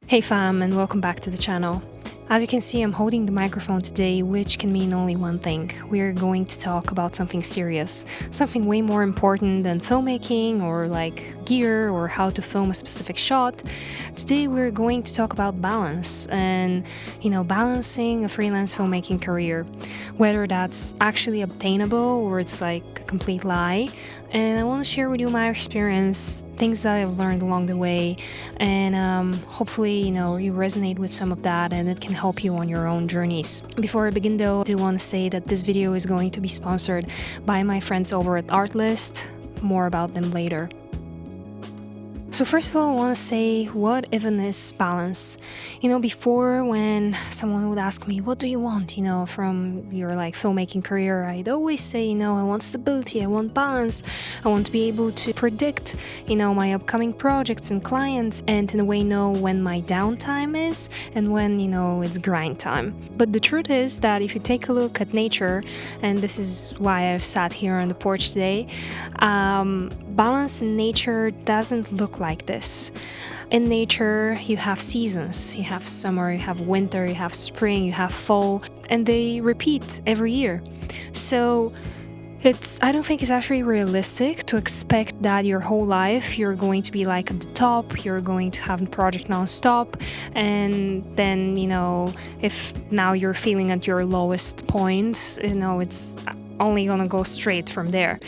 Hey fam, and welcome back to the channel. As you can see, I'm holding the microphone today, which can mean only one thing. We're going to talk about something serious, something way more important than filmmaking or like gear or how to film a specific shot. Today we're going to talk about balance and, balancing a freelance filmmaking career, whether that's actually obtainable or it's like a complete lie. And I want to share with you my experience, things that I've learned along the way, and hopefully, you resonate with some of that and it can help you on your own journeys. Before I begin though, I do want to say that this video is going to be sponsored by my friends over at Artlist. More about them later. So first of all, I want to say, what even is balance? Before when someone would ask me, what do you want, from your filmmaking career, I'd always say, I want stability, I want balance, I want to be able to predict, my upcoming projects and clients, and in a way know when my downtime is and when, it's grind time. But the truth is that if you take a look at nature, and this is why I've sat here on the porch today, balance in nature doesn't look like this. In nature, you have seasons. You have summer, you have winter, you have spring, you have fall, and they repeat every year. So I don't think it's actually realistic to expect that your whole life you're going to be at the top, you're going to have a project non-stop, and then, if now you're feeling at your lowest point, it's only gonna go straight from there.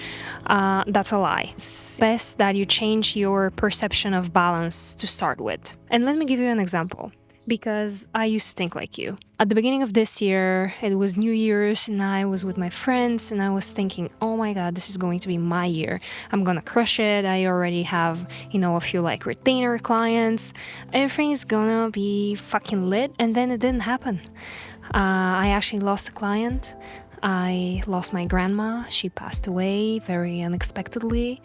That's a lie. It's best that you change your perception of balance to start with. And let me give you an example, because I used to think like you. At the beginning of this year, it was New Year's and I was with my friends and I was thinking, oh my god, this is going to be my year. I'm gonna crush it. I already have, a few retainer clients. Everything's gonna be fucking lit. And then it didn't happen. I actually lost a client. I lost my grandma. She passed away very unexpectedly.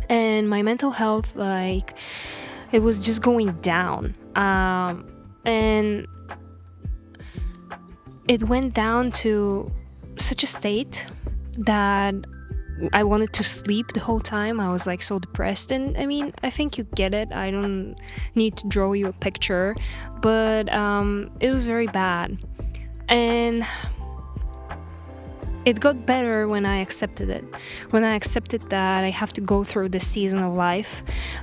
And my mental health, it was just going down. And it went down to such a state that I wanted to sleep the whole time. I was so depressed. And I think you get it. I don't need to draw you a picture, but it was very bad. And it got better when I accepted it. When I accepted that I have to go through this season of life.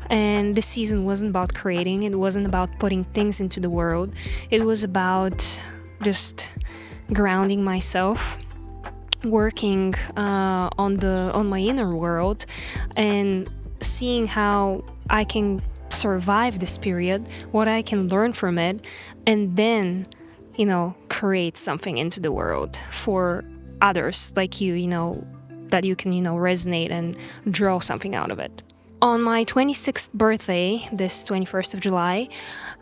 And this season wasn't about creating. It wasn't about putting things into the world. It was about just grounding myself, working on my inner world, and seeing how I can survive this period, what I can learn from it, and then, create something into the world for others like you, that you can, resonate and draw something out of it. On my 26th birthday, this 21st of July,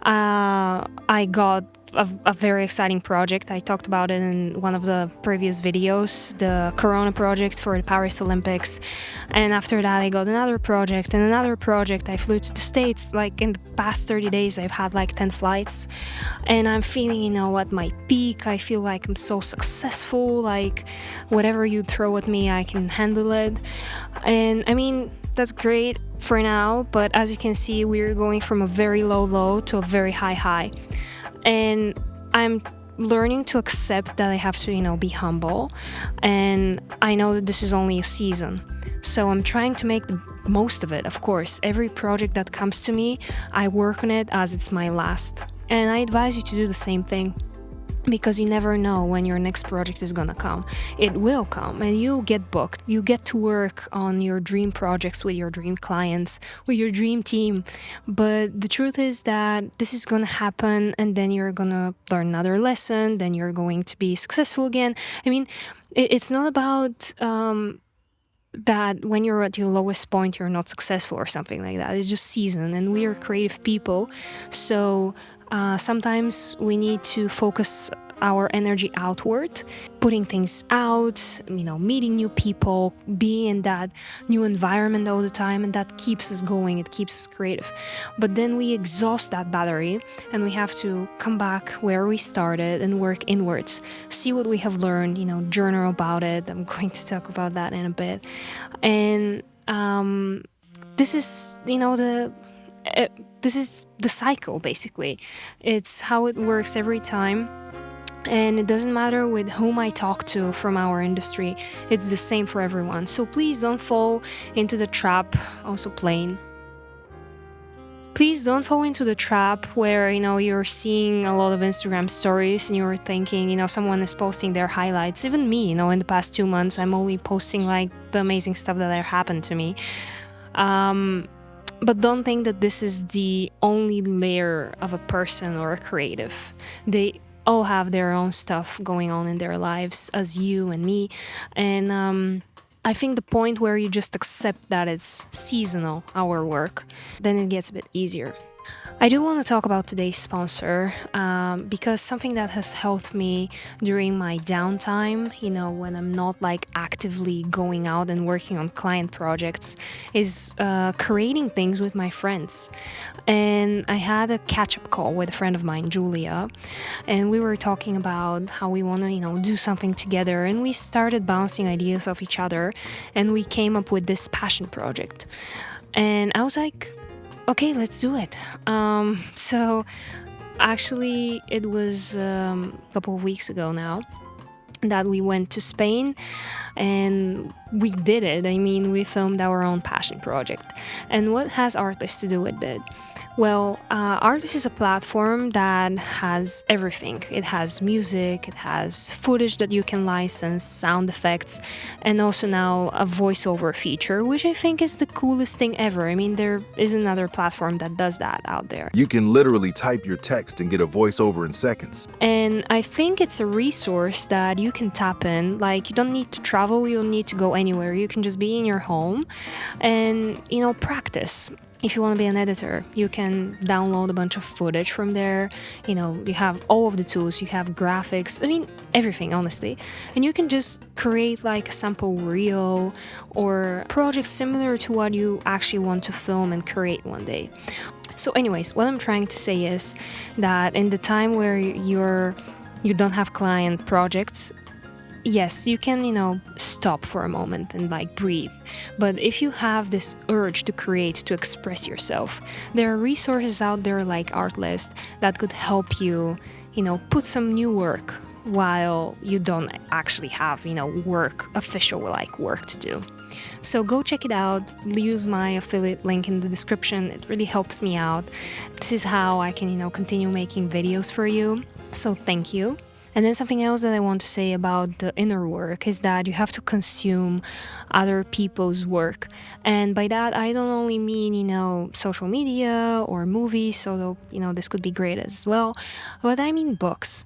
I got a very exciting project. I talked about it in one of the previous videos, the Corona project for the Paris Olympics. And after that, I got another project and another project. I flew to the States. In the past 30 days, I've had 10 flights. And I'm feeling, at my peak. I feel like I'm so successful. Whatever you throw at me, I can handle it. And that's great for now, but as you can see, we're going from a very low to a very high. And I'm learning to accept that I have to, be humble. And I know that this is only a season. So I'm trying to make the most of it, of course. Every project that comes to me, I work on it as it's my last. And I advise you to do the same thing. Because you never know when your next project is gonna come. It will come and you'll get booked. You get to work on your dream projects with your dream clients, with your dream team. But the truth is that this is gonna happen and then you're gonna learn another lesson, then you're going to be successful again. It's not about that when you're at your lowest point you're not successful or something like that. It's just season, and we are creative people, so sometimes we need to focus our energy outward, putting things out, meeting new people, being in that new environment all the time, and that keeps us going, it keeps us creative. But then we exhaust that battery and we have to come back where we started and work inwards, see what we have learned, journal about it. I'm going to talk about that in a bit. And this is, uh, this is the cycle, basically. It's how it works every time. And it doesn't matter with whom I talk to from our industry, it's the same for everyone. So please don't fall into the trap, also plain. Please don't fall into the trap where, you're seeing a lot of Instagram stories and you're thinking, someone is posting their highlights. Even me, in the past 2 months, I'm only posting like the amazing stuff that happened to me. But don't think that this is the only layer of a person or a creative. They all have their own stuff going on in their lives, as you and me. And I think the point where you just accept that it's seasonal, our work, then it gets a bit easier. I do want to talk about today's sponsor because something that has helped me during my downtime, when I'm not like actively going out and working on client projects, is creating things with my friends. And I had a catch-up call with a friend of mine, Julia, and we were talking about how we want to, do something together. And we started bouncing ideas off each other, and we came up with this passion project. And I was like, okay, let's do it. So actually, it was a couple of weeks ago now that we went to Spain and we did it. I mean, we filmed our own passion project. And what has Artlist to do with it? Well, Artlist is a platform that has everything. It has music, it has footage that you can license, sound effects, and also now a voiceover feature, which I think is the coolest thing ever. I mean, there is another platform that does that out there. You can literally type your text and get a voiceover in seconds. And I think it's a resource that you can tap in. Like, you don't need to travel, you don't need to go anywhere. You can just be in your home and, practice. If you want to be an editor, you can download a bunch of footage from there. You have all of the tools, you have graphics, I mean, everything, honestly. And you can just create like a sample reel or projects similar to what you actually want to film and create one day. So anyways, what I'm trying to say is that in the time where you don't have client projects, yes, you can, stop for a moment and like breathe. But if you have this urge to create, to express yourself, there are resources out there like Artlist that could help you, put some new work while you don't actually have, official work to do. So go check it out. Use my affiliate link in the description. It really helps me out. This is how I can, continue making videos for you. So thank you. And then something else that I want to say about the inner work is that you have to consume other people's work. And by that, I don't only mean, social media or movies, although, this could be great as well, but I mean books.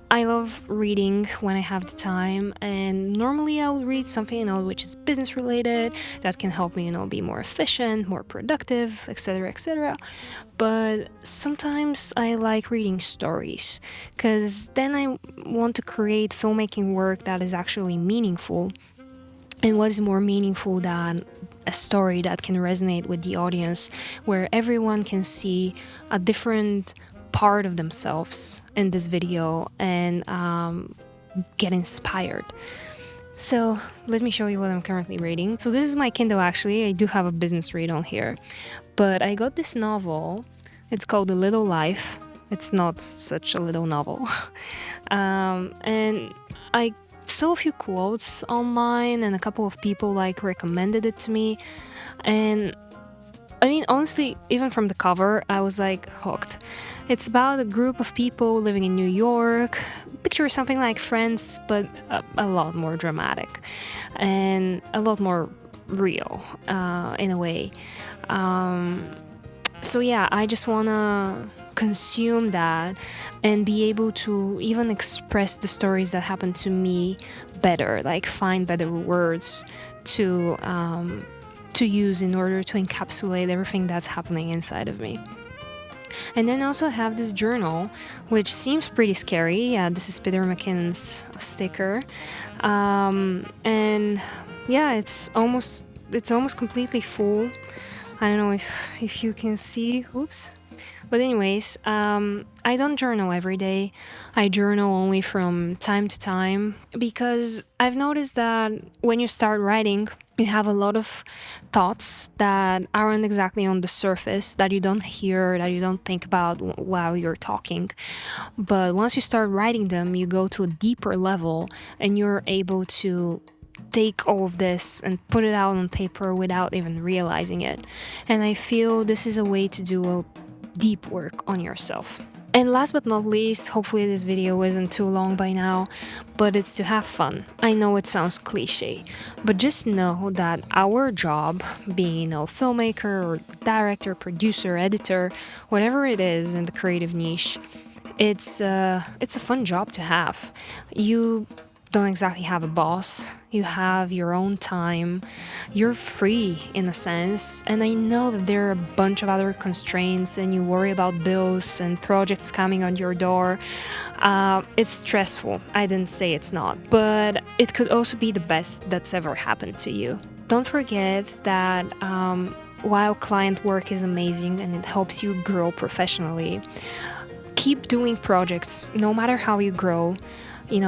I love reading when I have the time, and normally I would read something, which is business related, that can help me, be more efficient, more productive, etc., etc. But sometimes I like reading stories, because then I want to create filmmaking work that is actually meaningful. And what is more meaningful than a story that can resonate with the audience, where everyone can see a different part of themselves in this video and get inspired. So let me show you what I'm currently reading. So this is my Kindle, actually. I do have a business read on here, but I got this novel. It's called A Little Life. It's not such a little novel. And I saw a few quotes online and a couple of people recommended it to me, and I mean, honestly, even from the cover, I was hooked. It's about a group of people living in New York. Picture something like Friends, but a lot more dramatic and a lot more real in a way. So yeah, I just wanna consume that and be able to even express the stories that happened to me better, find better words to use in order to encapsulate everything that's happening inside of me. And then also I have this journal, which seems pretty scary. Yeah, this is Peter McKinnon's sticker. And yeah, it's almost completely full. I don't know if you can see. Oops. But anyways, I don't journal every day. I journal only from time to time, because I've noticed that when you start writing, You have a lot of thoughts that aren't exactly on the surface, that you don't hear, that you don't think about while you're talking. But once you start writing them, you go to a deeper level and you're able to take all of this and put it out on paper without even realizing it. And I feel this is a way to do a deep work on yourself. And last but not least, hopefully this video isn't too long by now, but it's to have fun. I know it sounds cliche, but just know that our job, being a filmmaker or director, producer, editor, whatever it is in the creative niche, it's a fun job to have. You don't exactly have a boss. You have your own time. You're free in a sense. And I know that there are a bunch of other constraints and you worry about bills and projects coming on your door. It's stressful. I didn't say it's not. But it could also be the best that's ever happened to you. Don't forget that while client work is amazing and it helps you grow professionally, keep doing projects no matter how you grow,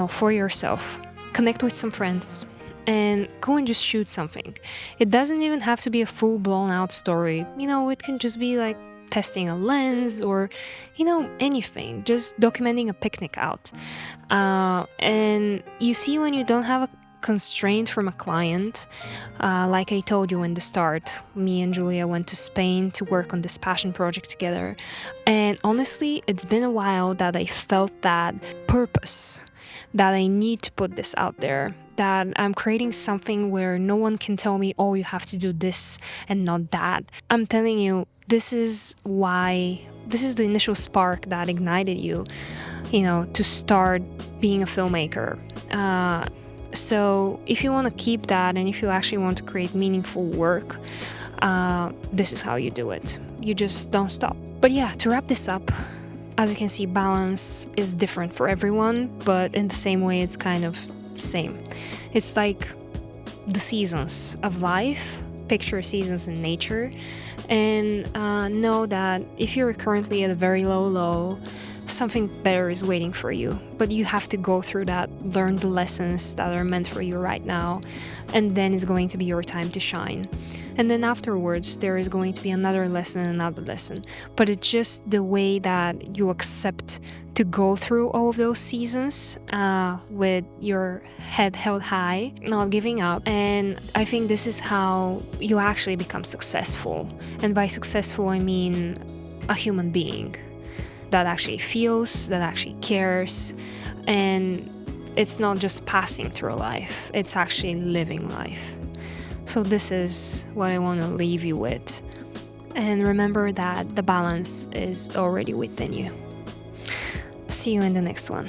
for yourself. Connect with some friends and go and just shoot something. It doesn't even have to be a full blown out story. It can just be like testing a lens or, anything. Just documenting a picnic out. And you see, when you don't have a constraint from a client, like I told you in the start, me and Julia went to Spain to work on this passion project together. And honestly, it's been a while that I felt that purpose, that I need to put this out there, that I'm creating something where no one can tell me, oh, you have to do this and not that. I'm telling you, this is the initial spark that ignited you, to start being a filmmaker. So if you want to keep that, and if you actually want to create meaningful work, this is how you do it. You just don't stop. But yeah, to wrap this up, as you can see, balance is different for everyone, but in the same way, it's kind of same. It's like the seasons of life. Picture seasons in nature, and know that if you're currently at a very low low, something better is waiting for you. But you have to go through that, learn the lessons that are meant for you right now, and then it's going to be your time to shine. And then afterwards, there is going to be another lesson. But it's just the way that you accept to go through all of those seasons with your head held high, not giving up. And I think this is how you actually become successful. And by successful, I mean a human being that actually feels, that actually cares. And it's not just passing through life, it's actually living life. So this is what I want to leave you with. And remember that the balance is already within you. See you in the next one.